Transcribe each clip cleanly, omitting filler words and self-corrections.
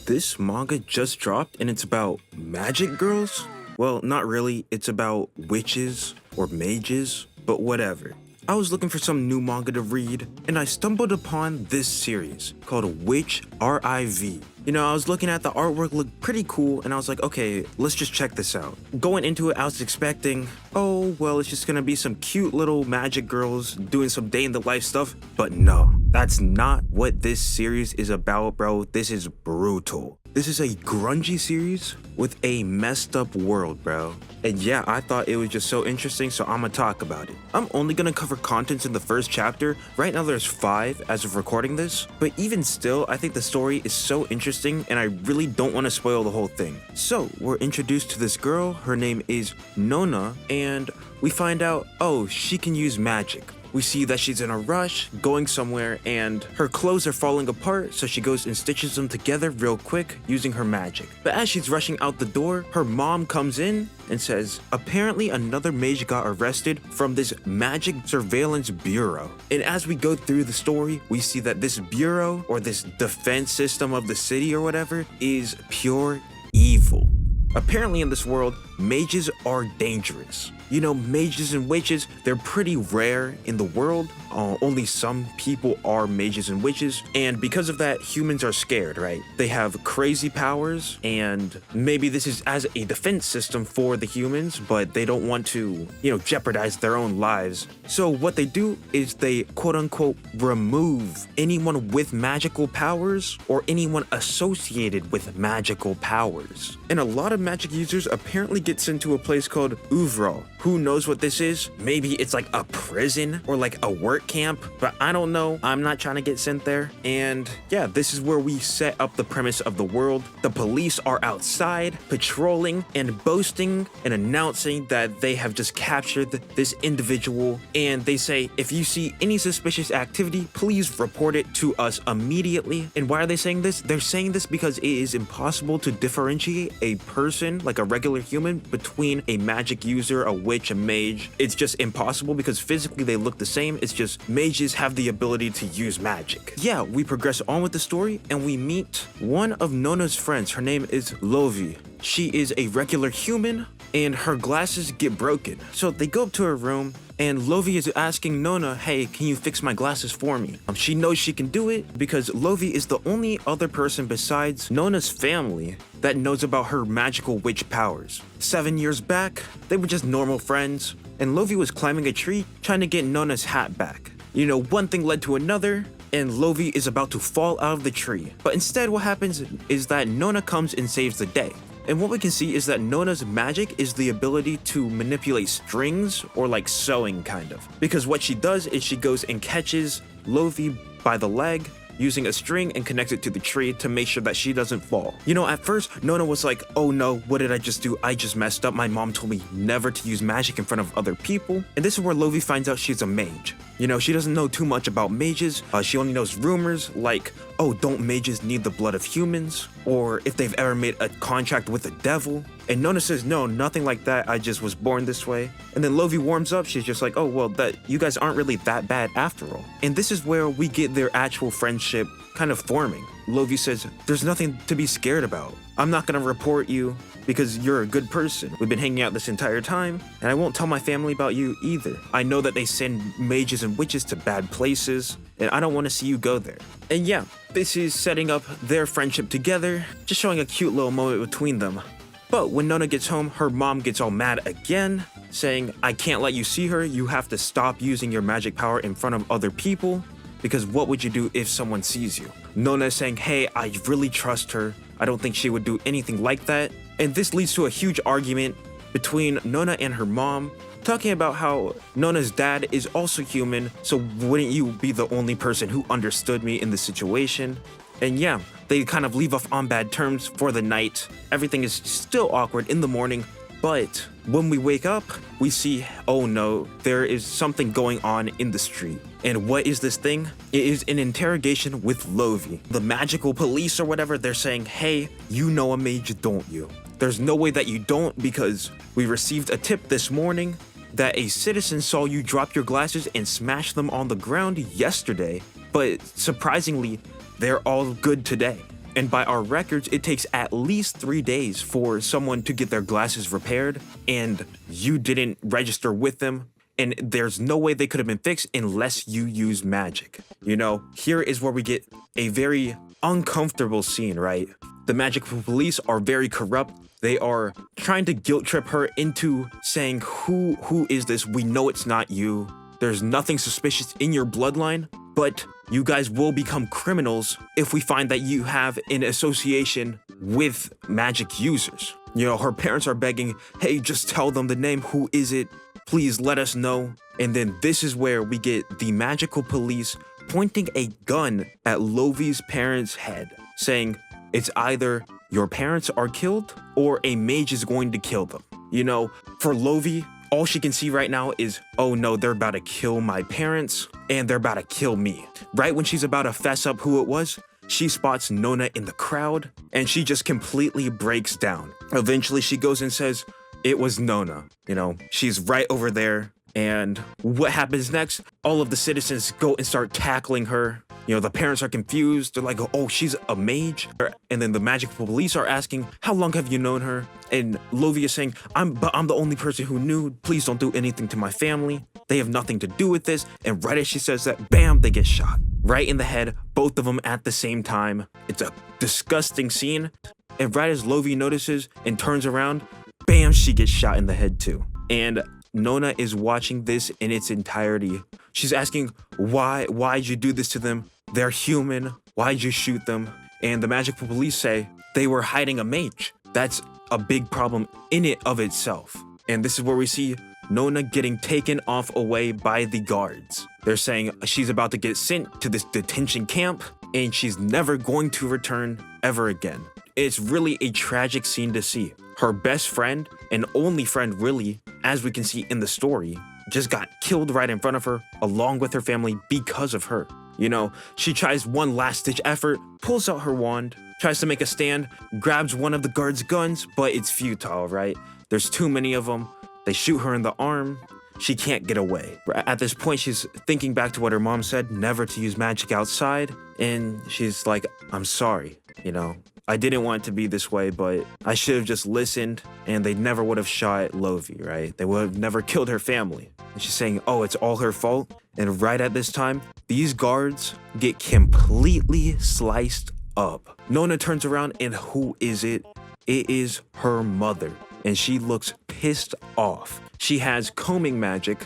This manga just dropped and it's about magic girls? Well, not really, it's about witches or mages, but whatever. I was looking for some new manga to read, and I stumbled upon this series called WITCHRIV. You know, I was looking at the artwork, looked pretty cool, and I was like, okay, let's just check this out. Going into it, I was expecting, oh, well, it's just gonna be some cute little magic girls doing some day-in-the-life stuff, but no, that's not what this series is about, bro. This is brutal. This is a grungy series with a messed up world, bro. And yeah, I thought it was just so interesting, so I'm gonna talk about it. I'm only gonna cover contents in the first chapter. Right now there's 5 as of recording this, but even still, I think the story is so interesting and I really don't want to spoil the whole thing. So we're introduced to this girl, her name is Nona, and we find out, oh, she can use magic. We see that she's in a rush, going somewhere, and her clothes are falling apart, so she goes and stitches them together real quick using her magic. But as she's rushing out the door, her mom comes in and says, apparently another mage got arrested from this magic surveillance bureau. And as we go through the story, we see that this bureau, or this defense system of the city or whatever, is pure evil. Apparently in this world, mages are dangerous. You know, mages and witches, they're pretty rare in the world. Only some people are mages and witches. And because of that, humans are scared, right? They have crazy powers, and maybe this is as a defense system for the humans, but they don't want to, you know, jeopardize their own lives. So what they do is they quote unquote remove anyone with magical powers or anyone associated with magical powers. And a lot of magic users apparently get sent to a place called Uvral. Who knows what this is? Maybe it's like a prison or like a work camp, but I don't know. I'm not trying to get sent there. And yeah, this is where we set up the premise of the world. The police are outside patrolling and boasting and announcing that they have just captured this individual. And they say, if you see any suspicious activity, please report it to us immediately. And why are they saying this? They're saying this because it is impossible to differentiate a person, like a regular human, between a magic user, a witch, a mage. It's just impossible because physically they look the same. It's just mages have the ability to use magic. Yeah, we progress on with the story and we meet one of Nona's friends. Her name is Lovi. She is a regular human and her glasses get broken. So they go up to her room and Lovi is asking Nona, hey, can you fix my glasses for me? She knows she can do it because Lovi is the only other person besides Nona's family that knows about her magical witch powers. 7 years back, they were just normal friends, and Lovi was climbing a tree trying to get Nona's hat back. You know, one thing led to another, and Lovi is about to fall out of the tree. But instead what happens is that Nona comes and saves the day. And what we can see is that Nona's magic is the ability to manipulate strings, or like sewing kind of. Because what she does is she goes and catches Lovi by the leg using a string and connects it to the tree to make sure that she doesn't fall. You know, at first, Nona was like, oh no, what did I just do? I just messed up. My mom told me never to use magic in front of other people. And this is where Lovi finds out she's a mage. You know, she doesn't know too much about mages. She only knows rumors like, oh, don't mages need the blood of humans? Or if they've ever made a contract with the devil. And Nona says, no, nothing like that. I just was born this way. And then Lovi warms up. She's just like, oh, well, that you guys aren't really that bad after all. And this is where we get their actual friendship kind of forming. Lovi says, there's nothing to be scared about. I'm not gonna report you because you're a good person. We've been hanging out this entire time, and I won't tell my family about you either. I know that they send mages and witches to bad places, and I don't want to see you go there. And yeah, this is setting up their friendship together, just showing a cute little moment between them. But when Nona gets home, her mom gets all mad again, saying, I can't let you see her. You have to stop using your magic power in front of other people, because what would you do if someone sees you? Nona is saying, hey, I really trust her. I don't think she would do anything like that. And this leads to a huge argument between Nona and her mom, talking about how Nona's dad is also human, so wouldn't you be the only person who understood me in this situation? And yeah, they kind of leave off on bad terms for the night. Everything is still awkward in the morning, but when we wake up, we see, oh no, there is something going on in the street. And what is this thing? It is an interrogation with Lovi. The magical police or whatever, they're saying, hey, you know a mage, don't you? There's no way that you don't, because we received a tip this morning that a citizen saw you drop your glasses and smash them on the ground yesterday, but surprisingly, they're all good today. And by our records, it takes at least 3 days for someone to get their glasses repaired, and you didn't register with them. And there's no way they could have been fixed unless you use magic. You know, here is where we get a very uncomfortable scene, right? The magic police are very corrupt. They are trying to guilt trip her into saying, who is this? We know it's not you. There's nothing suspicious in your bloodline, but you guys will become criminals if we find that you have an association with magic users. You know, her parents are begging, hey, just tell them the name. Who is it? Please let us know. And then this is where we get the magical police pointing a gun at Lovie's parents' head, saying it's either your parents are killed or a mage is going to kill them. You know, for Lovie, all she can see right now is, oh no, they're about to kill my parents and they're about to kill me. Right when she's about to fess up who it was, she spots Nona in the crowd and she just completely breaks down. Eventually she goes and says, it was Nona. You know, she's right over there. And what happens next? All of the citizens go and start tackling her. You know, the parents are confused. They're like, oh, she's a mage. And then the magical police are asking, how long have you known her? And Lovie is saying, I'm the only person who knew. Please don't do anything to my family. They have nothing to do with this. And right as she says that, bam, they get shot. Right in the head, both of them at the same time. It's a disgusting scene. And right as Lovie notices and turns around, bam, she gets shot in the head too. And Nona is watching this in its entirety. She's asking, why'd you do this to them? They're human. Why'd you shoot them? And the magical police say they were hiding a mage. That's a big problem in it of itself. And this is where we see Nona getting taken off away by the guards. They're saying she's about to get sent to this detention camp and she's never going to return ever again. It's really a tragic scene to see. Her best friend and only friend really, as we can see in the story, just got killed right in front of her along with her family because of her. You know, she tries one last ditch effort, pulls out her wand, tries to make a stand, grabs one of the guards' guns, but it's futile, right? There's too many of them. They shoot her in the arm. She can't get away. At this point, she's thinking back to what her mom said, never to use magic outside. And she's like, I'm sorry, you know. I didn't want it to be this way, but I should have just listened and they never would have shot Lovie, right? They would have never killed her family. And she's saying, oh, it's all her fault. And right at this time, these guards get completely sliced up. Nona turns around and who is it? It is her mother. And she looks pissed off. She has combing magic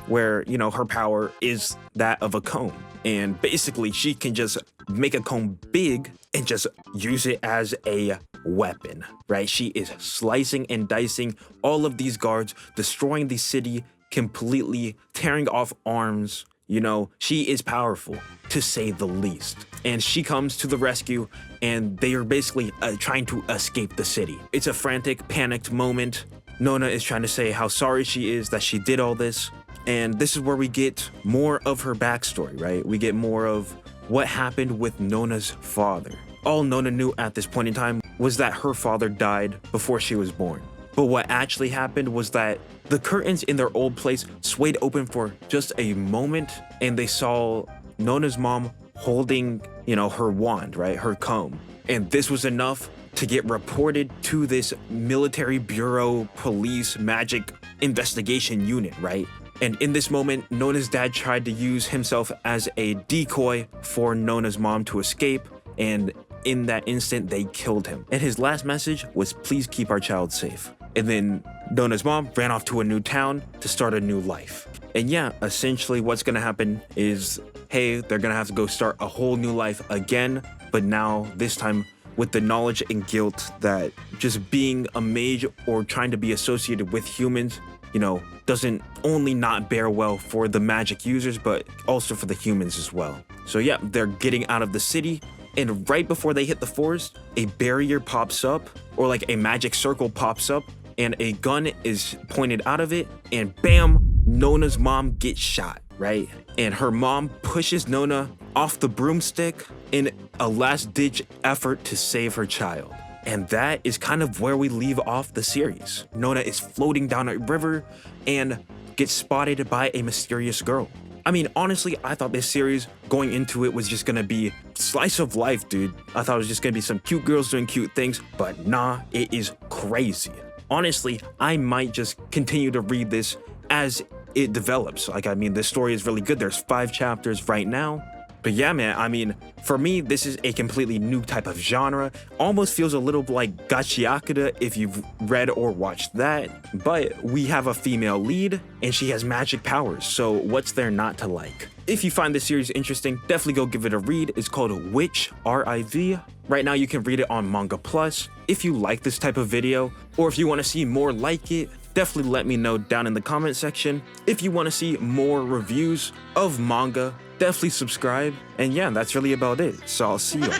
where, you know, her power is that of a comb. And basically she can just make a comb big and just use it as a weapon, right? She is slicing and dicing all of these guards, destroying the city, completely tearing off arms. You know, she is powerful, to say the least. And she comes to the rescue, and they are basically trying to escape the city. It's a frantic, panicked moment. Nona is trying to say how sorry she is that she did all this. And this is where we get more of her backstory, right? We get more of what happened with Nona's father. All Nona knew at this point in time was that her father died before she was born. But what actually happened was that the curtains in their old place swayed open for just a moment, and they saw Nona's mom holding, you know, her wand, right? Her comb. And this was enough to get reported to this military bureau police magic investigation unit, right? And in this moment, Nona's dad tried to use himself as a decoy for Nona's mom to escape, and in that instant, they killed him. And his last message was, please keep our child safe. And then Nona's mom ran off to a new town to start a new life. And yeah, essentially what's gonna happen is, hey, they're gonna have to go start a whole new life again, but now this time with the knowledge and guilt that just being a mage or trying to be associated with humans, you know, doesn't only not bear well for the magic users, but also for the humans as well. So yeah, they're getting out of the city, and right before they hit the forest, a barrier pops up, or like a magic circle pops up, and a gun is pointed out of it, and bam, Nona's mom gets shot, right? And her mom pushes Nona off the broomstick in a last-ditch effort to save her child. And that is kind of where we leave off the series. Nona is floating down a river and gets spotted by a mysterious girl. I mean, honestly, I thought this series going into it was just gonna be slice of life, dude. I thought it was just gonna be some cute girls doing cute things, but nah, it is crazy. Honestly, I might just continue to read this as it develops. Like, I mean, this story is really good. There's 5 chapters right now. But yeah, man, I mean, for me, this is a completely new type of genre. Almost feels a little like Gachiakuda if you've read or watched that. But we have a female lead, and she has magic powers, so what's there not to like? If you find this series interesting, definitely go give it a read. It's called WITCHRIV. Right now, you can read it on Manga Plus. If you like this type of video, or if you want to see more like it, definitely let me know down in the comment section. If you want to see more reviews of manga, definitely subscribe. And yeah, that's really about it. So I'll see you.